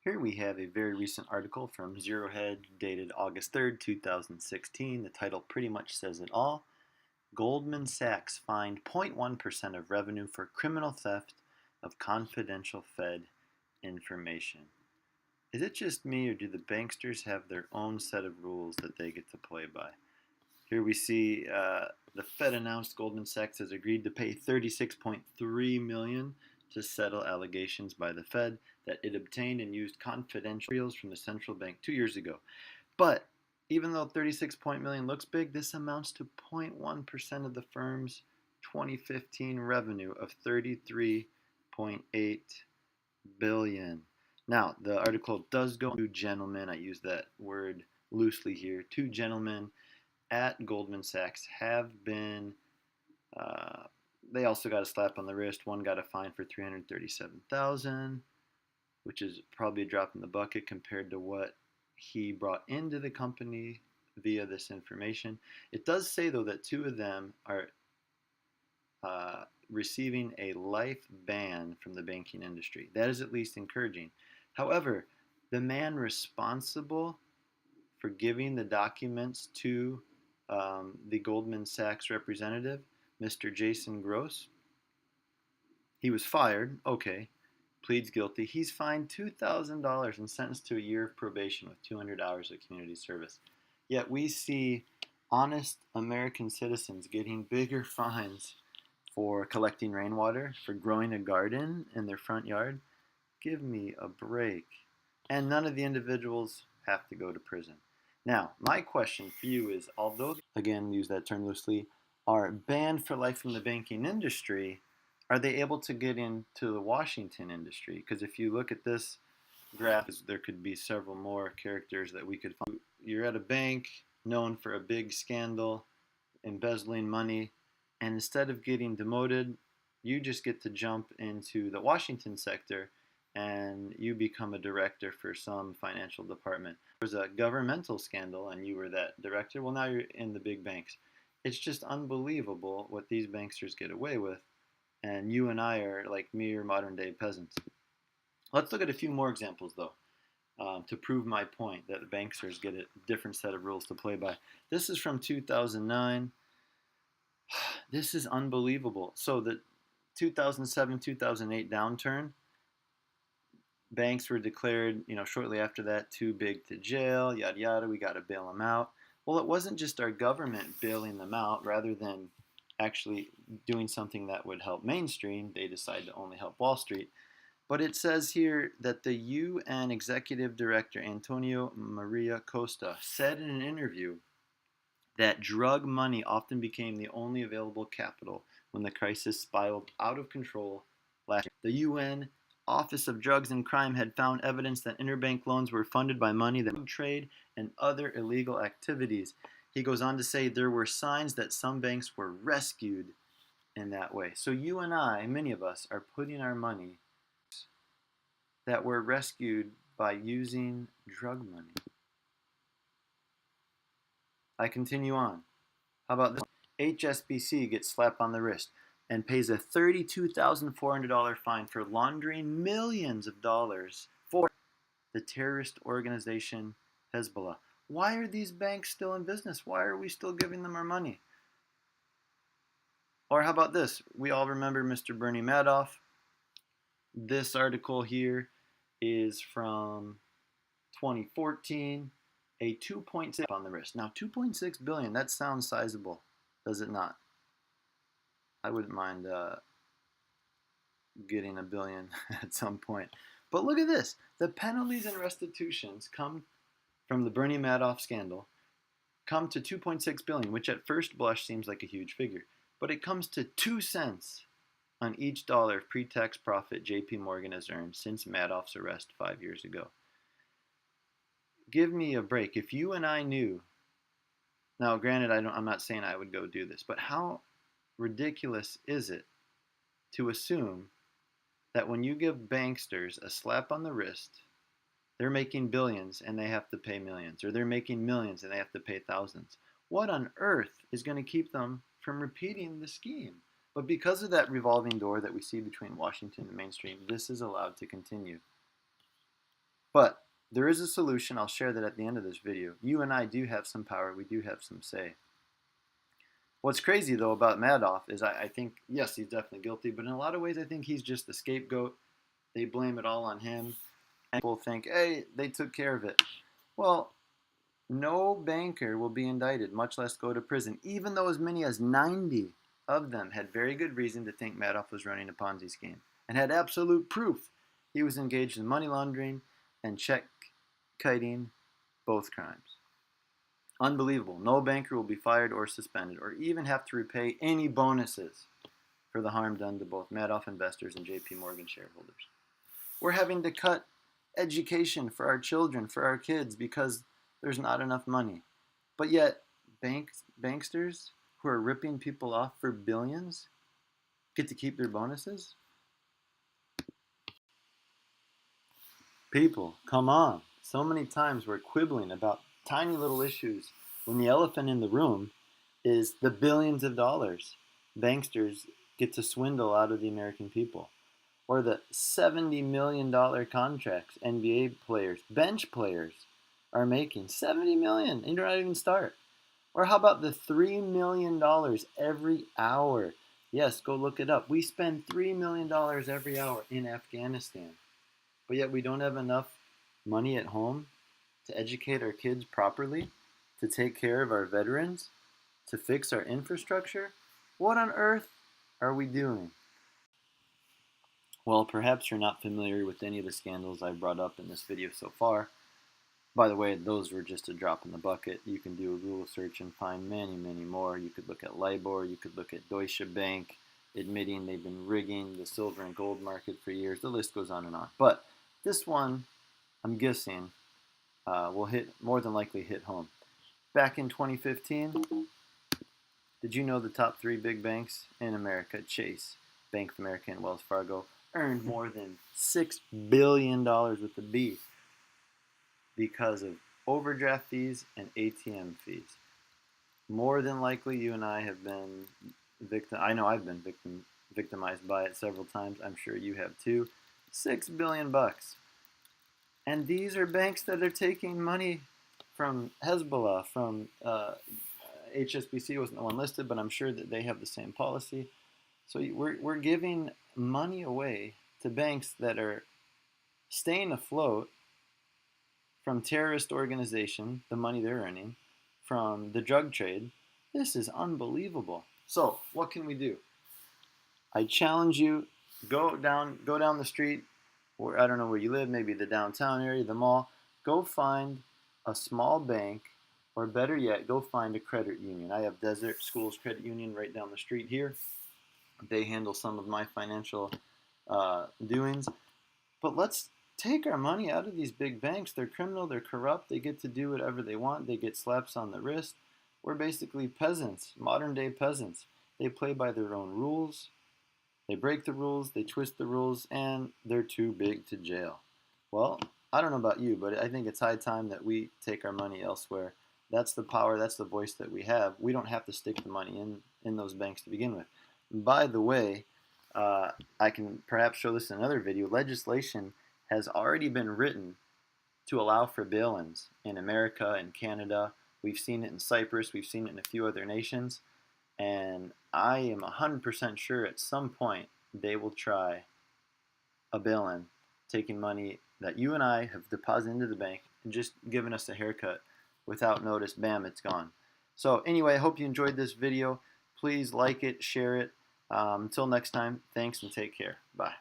Here we have a very recent article from Zerohead dated August 3rd, 2016. The title pretty much says it all. Goldman Sachs fined 0.1% of revenue for criminal theft of confidential Fed information. Is it just me, or do the banksters have their own set of rules that they get to play by? Here we see the Fed announced Goldman Sachs has agreed to pay $36.3 million to settle allegations by the Fed that it obtained and used confidential materials from the central bank 2 years ago. But even though 36 million looks big, this amounts to 0.1% of the firm's 2015 revenue of 33.8 billion. Now, the article does go to gentlemen. I use that word loosely here. Two gentlemen at Goldman Sachs have been they also got a slap on the wrist. One got a fine for $337,000, which is probably a drop in the bucket compared to what he brought into the company via this information. It does say, though, that two of them are receiving a life ban from the banking industry. That is at least encouraging. However, the man responsible for giving the documents to the Goldman Sachs representative, Mr. Jason Gross, he was fired. Okay, pleads guilty. He's fined $2,000 and sentenced to a year of probation with 200 hours of community service. Yet we see honest American citizens getting bigger fines for collecting rainwater, for growing a garden in their front yard. Give me a break. And none of the individuals have to go to prison. Now, my question for you is, although, again, use that term loosely, are banned for life from the banking industry, are they able to get into the Washington industry? Because if you look at this graph, there could be several more characters that we could find. You're at a bank known for a big scandal, embezzling money, and instead of getting demoted, you just get to jump into the Washington sector and you become a director for some financial department. There's a governmental scandal and you were that director. Well, now you're in the big banks. It's just unbelievable what these banksters get away with. And you and I are like mere modern day peasants. Let's look at a few more examples, though, to prove my point that the banksters get a different set of rules to play by. This is from 2009. This is unbelievable. So the 2007-2008 downturn, banks were declared, shortly after that, too big to jail, yada yada, we got to bail them out. Well, it wasn't just our government bailing them out. Rather than actually doing something that would help mainstream, they decided to only help Wall Street. But it says here that the UN Executive Director, Antonio Maria Costa, said in an interview that drug money often became the only available capital when the crisis spiraled out of control last year. The UN Office of Drugs and Crime had found evidence that interbank loans were funded by money that trade and other illegal activities. He goes on to say there were signs that some banks were rescued in that way. So you and I, many of us, are putting our money that were rescued by using drug money. I continue on. How about this? HSBC gets slapped on the wrist and pays a $32,400 fine for laundering millions of dollars for the terrorist organization Hezbollah. Why are these banks still in business? Why are we still giving them our money? Or how about this? We all remember Mr. Bernie Madoff. This article here is from 2014. A 2.6 on the wrist. Now, 2.6 billion, that sounds sizable, does it not? I wouldn't mind getting a billion at some point. But look at this. The penalties and restitutions come from the Bernie Madoff scandal come to 2.6 billion, which at first blush seems like a huge figure. But it comes to 2 cents on each dollar of pre-tax profit JP Morgan has earned since Madoff's arrest 5 years ago. Give me a break. If you and I knew, now granted, I'm not saying I would go do this, but how ridiculous is it to assume that when you give banksters a slap on the wrist, they're making billions and they have to pay millions, or they're making millions and they have to pay thousands? What on earth is going to keep them from repeating the scheme? But because of that revolving door that we see between Washington and mainstream, this is allowed to continue. But there is a solution. I'll share that at the end of this video. You and I do have some power. We do have some say. What's crazy, though, about Madoff is I think, yes, he's definitely guilty, but in a lot of ways, I think he's just the scapegoat. They blame it all on him. And people think, hey, they took care of it. Well, no banker will be indicted, much less go to prison, even though as many as 90 of them had very good reason to think Madoff was running a Ponzi scheme and had absolute proof he was engaged in money laundering and check kiting, both crimes. Unbelievable. No banker will be fired or suspended or even have to repay any bonuses for the harm done to both Madoff investors and JP Morgan shareholders. We're having to cut education for our children, for our kids, because there's not enough money. But yet, banksters who are ripping people off for billions get to keep their bonuses? People, come on. So many times we're quibbling about tiny little issues when the elephant in the room is the billions of dollars banksters get to swindle out of the American people. Or the $70 million contracts NBA players, bench players, are making. $70 million, and you're not even start. Or how about the $3 million every hour? Yes, go look it up. We spend $3 million every hour in Afghanistan. But yet we don't have enough money at home to educate our kids properly, to take care of our veterans, to fix our infrastructure. What on earth are we doing? Well, perhaps you're not familiar with any of the scandals I've brought up in this video so far. By the way, those were just a drop in the bucket. You can do a Google search and find many, many more. You could look at LIBOR, you could look at Deutsche Bank admitting they've been rigging the silver and gold market for years. The list goes on and on. But this one, I'm guessing, will more than likely hit home. Back in 2015, did you know the top 3 big banks in America, Chase, Bank of America, and Wells Fargo, earned more than $6 billion with a B because of overdraft fees and ATM fees? More than likely, you and I have been I know I've been victimized by it several times. I'm sure you have too. $6 billion. And these are banks that are taking money from Hezbollah, from HSBC wasn't the one listed, but I'm sure that they have the same policy. So we're giving money away to banks that are staying afloat from terrorist organization, the money they're earning, from the drug trade. This is unbelievable. So what can we do? I challenge you, go down the street, or I don't know where you live, maybe the downtown area, the mall. Go find a small bank, or better yet, go find a credit union. I have Desert Schools Credit Union right down the street here. They handle some of my financial doings. But let's take our money out of these big banks. They're criminal, they're corrupt, they get to do whatever they want, they get slaps on the wrist. We're basically peasants, modern day peasants. They play by their own rules. They break the rules, they twist the rules, and they're too big to jail. Well, I don't know about you, but I think it's high time that we take our money elsewhere. That's the power, that's the voice that we have. We don't have to stick the money in those banks to begin with. By the way, I can perhaps show this in another video. Legislation has already been written to allow for bail-ins in America and Canada. We've seen it in Cyprus. We've seen it in a few other nations. And I am 100% sure at some point they will try a bail-in, taking money that you and I have deposited into the bank and just giving us a haircut without notice. Bam, it's gone. So anyway, I hope you enjoyed this video. Please like it, share it. Until next time, thanks and take care. Bye.